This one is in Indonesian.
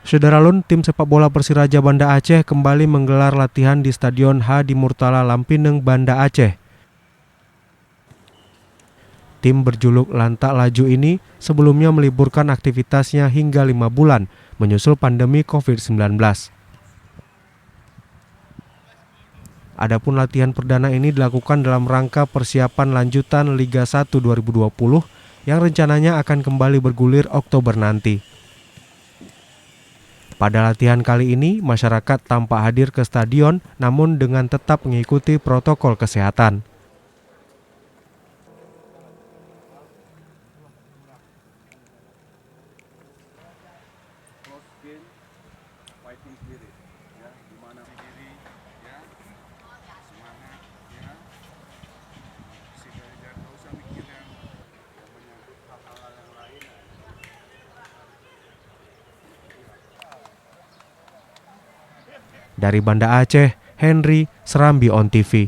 Sederalun, tim sepak bola Persiraja Banda Aceh kembali menggelar latihan di Stadion Hadi Murtala Lampineng, Banda Aceh. Tim berjuluk Lantak Laju ini sebelumnya meliburkan aktivitasnya hingga 5 bulan menyusul pandemi COVID-19. Adapun latihan perdana ini dilakukan dalam rangka persiapan lanjutan Liga 1 2020 yang rencananya akan kembali bergulir Oktober nanti. Pada latihan kali ini, masyarakat tampak hadir ke stadion namun dengan tetap mengikuti protokol kesehatan. Dari Banda Aceh, Henry, Serambi On TV.